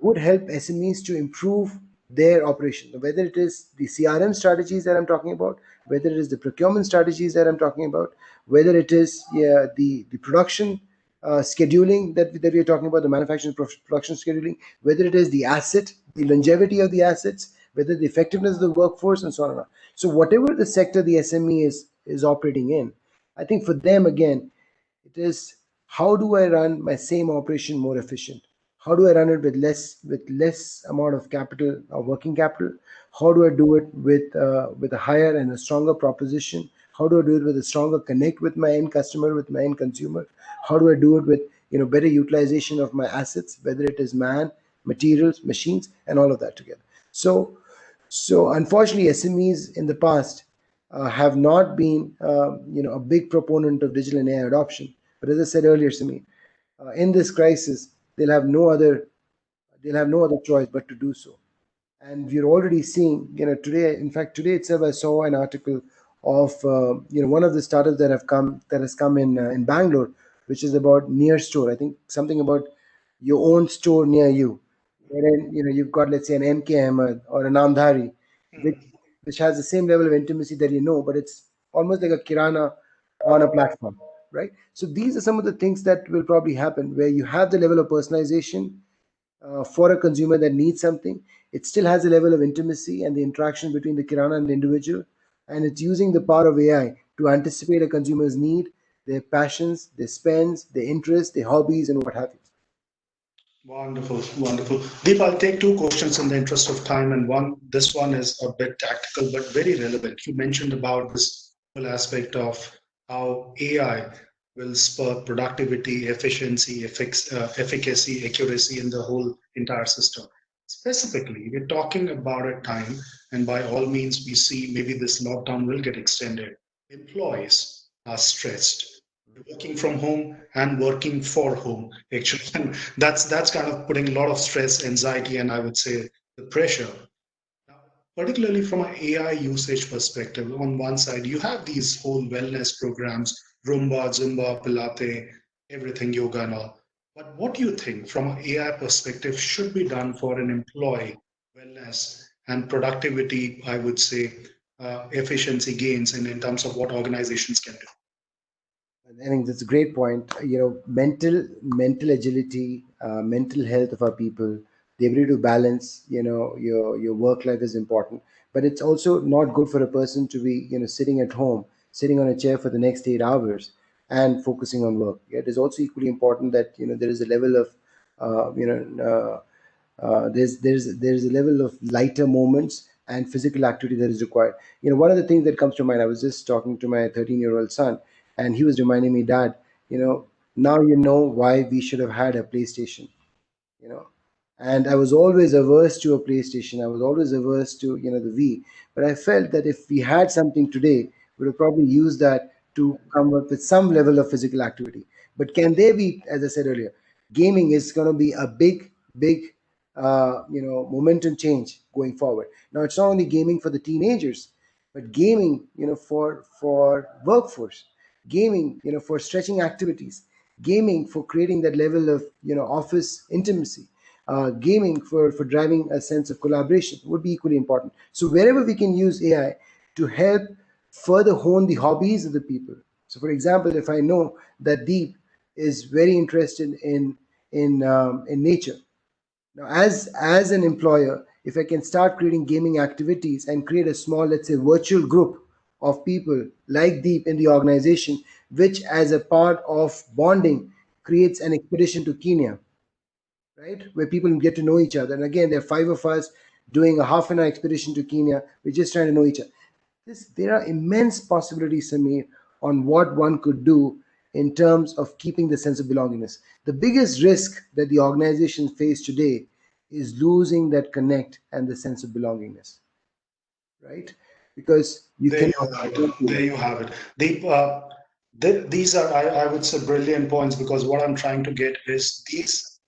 would help SMEs to improve their operation. Whether it is the CRM strategies that I'm talking about, whether it is the procurement strategies that I'm talking about, whether it is the production scheduling that we're talking about, the manufacturing production scheduling, whether it is the asset, the longevity of the assets, whether the effectiveness of the workforce, and so on and on. So whatever the sector the SME is operating in, I think for them again, it is how do I run my same operation more efficient? How do I run it with less amount of capital or working capital? How do I do it with a higher and a stronger proposition? How do I do it with a stronger connect with my end customer, with my end consumer? How do I do it with better utilization of my assets, whether it is man, materials, machines, and all of that together? So unfortunately, SMEs in the past have not been a big proponent of digital and AI adoption. But as I said earlier, Samir, in this crisis, they'll have no other choice but to do so. And we're already seeing, today, in fact, today itself, I saw an article of one of the startups that has come in Bangalore, which is about near store. I think something about your own store near you, wherein you've got, let's say, an MK Ahmed or a Namdhari, which which has the same level of intimacy that but it's almost like a kirana on a platform, right? So these are some of the things that will probably happen, where you have the level of personalization for a consumer that needs something. It still has a level of intimacy and the interaction between the kirana and the individual, and it's using the power of AI to anticipate a consumer's need, their passions, their spends, their interests, their hobbies, and what have you. Wonderful, wonderful. Deep, I'll take two questions in the interest of time, and this one is a bit tactical but very relevant. You mentioned about this whole aspect of how AI will spur productivity, efficiency, efficacy, accuracy in the whole entire system. Specifically, we're talking about a time, and by all means, we see maybe this lockdown will get extended. Employees are stressed, working from home and working for home, actually. And that's kind of putting a lot of stress, anxiety, and I would say the pressure. Now, particularly from an AI usage perspective, on one side, you have these whole wellness programs, Rumba, Zumba, Pilate, everything, yoga and all. But what do you think from an AI perspective should be done for an employee wellness and productivity, I would say, efficiency gains in terms of what organizations can do? I think that's a great point. Mental agility, mental health of our people, the ability to balance, your work life is important. But it's also not good for a person to be, sitting at home, sitting on a chair for the next 8 hours and focusing on work. Yeah, it is also equally important that there is a level of, uh, you know, there's a level of lighter moments and physical activity that is required. One of the things that comes to mind, I was just talking to my 13-year-old son, and he was reminding me, Dad, now you know why we should have had a PlayStation. you know and I was always averse to a PlayStation. I was always averse to the V. But I felt that if we had something today, we would probably use that to come up with some level of physical activity. But can there be, as I said earlier, gaming is going to be a big momentum change going forward. Now it's not only gaming for the teenagers, but gaming for workforce, gaming for stretching activities, gaming for creating that level of office intimacy, gaming for driving a sense of collaboration would be equally important. So wherever we can use AI to help further hone the hobbies of the people. So for example, if I know that Deep is very interested in nature, now, as an employer, if I can start creating gaming activities and create a small, let's say, virtual group of people like Deep in the organization, which as a part of bonding creates an expedition to Kenya, right, where people get to know each other. And again, there are five of us doing a half an hour expedition to Kenya. We're just trying to know each other. There are immense possibilities, Samir, on what one could do in terms of keeping the sense of belongingness. The biggest risk that the organizations face today is losing that connect and the sense of belongingness, right? Because you There can. you have it. There you have it. Deep, these are, I would say, brilliant points, because what I'm trying to get is these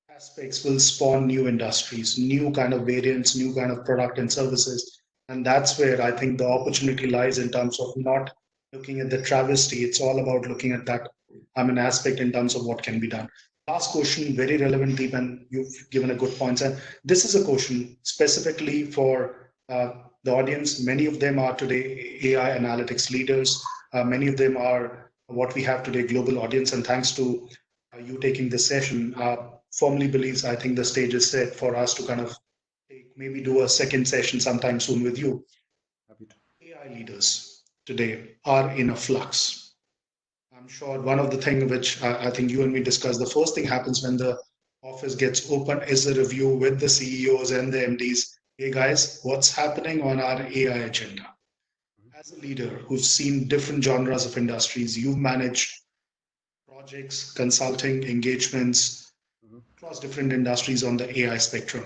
aspects will spawn new industries, new kind of variants, new kind of product and services. And that's where I think the opportunity lies, in terms of not looking at the travesty. It's all about looking at that, aspect in terms of what can be done. Last question, very relevant, Deep, and you've given a good point. And this is a question specifically for the audience. Many of them are today AI analytics leaders. Many of them are what we have today, global audience. And thanks to you taking this session, firmly believes, I think the stage is set for us to kind of maybe do a second session sometime soon with you. AI leaders today are in a flux. I'm sure one of the things which I think you and me discussed, the first thing happens when the office gets open is a review with the CEOs and the MDs. Hey guys, what's happening on our AI agenda? As a leader who's seen different genres of industries, you've managed projects, consulting, engagements across different industries on the AI spectrum.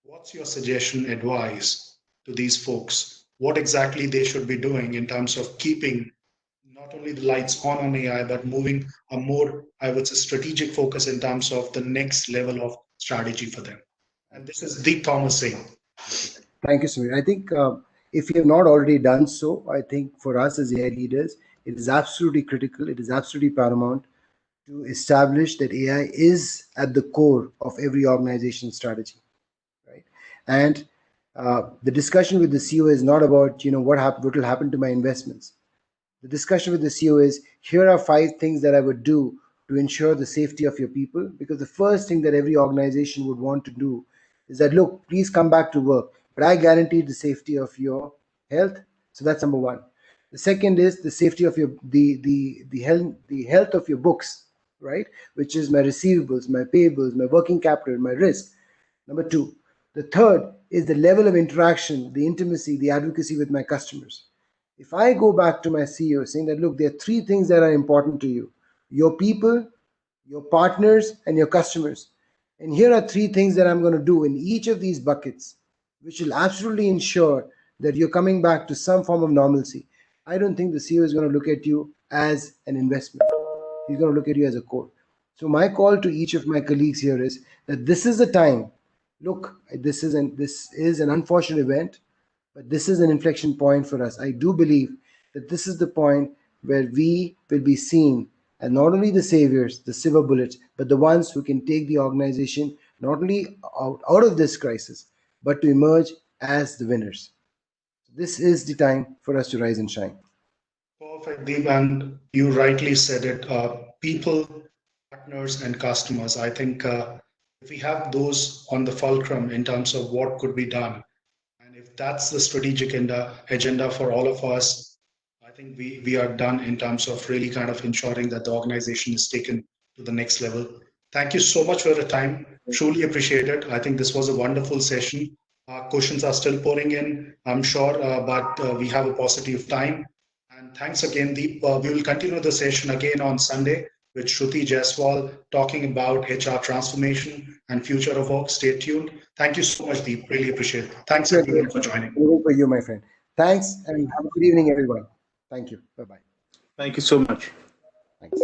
What's your suggestion, advice to these folks? What exactly they should be doing in terms of keeping not only the lights on AI, but moving a more, I would say, strategic focus in terms of the next level of strategy for them? And this is Deep Thomas saying. Thank you, Samir. I think if you have not already done so, I think for us as AI leaders, it is absolutely critical, it is absolutely paramount to establish that AI is at the core of every organization's strategy, right? And The discussion with the CEO is not about, what will happen to my investments. The discussion with the CEO is, here are 5 things that I would do to ensure the safety of your people. Because the first thing that every organization would want to do is that, look, please come back to work, but I guarantee the safety of your health. So that's number 1. The second is the safety of your the health of your books, right? Which is my receivables, my payables, my working capital, my risk. Number 2. The third is the level of interaction, the intimacy, the advocacy with my customers. If I go back to my CEO saying that, look, there are 3 things that are important to you: your people, your partners, and your customers. And here are 3 things that I'm going to do in each of these buckets, which will absolutely ensure that you're coming back to some form of normalcy. I don't think the CEO is going to look at you as an investment. He's going to look at you as a core. So my call to each of my colleagues here is that this is the time. Look, this is an unfortunate event, but this is an inflection point for us. I do believe that this is the point where we will be seen as not only the saviors, the silver bullets, but the ones who can take the organization not only out of this crisis, but to emerge as the winners. This is the time for us to rise and shine. Perfect, Deep, and you rightly said it. People, partners, and customers. I think if we have those on the fulcrum in terms of what could be done, and if that's the strategic agenda for all of us, I think we are done in terms of really kind of ensuring that the organization is taken to the next level. Thank you so much for your time. Truly appreciate it. I think this was a wonderful session. Questions are still pouring in, I'm sure, but we have a positive time. And thanks again, Deep. We will continue the session again on Sunday with Shruti Jaiswal talking about HR transformation and future of work. Stay tuned. Thank you so much, Deep. Really appreciate it. Thanks everyone for joining. For you, my friend. Thanks, and have a good evening, everyone. Thank you. Bye-bye. Thank you so much. Thanks.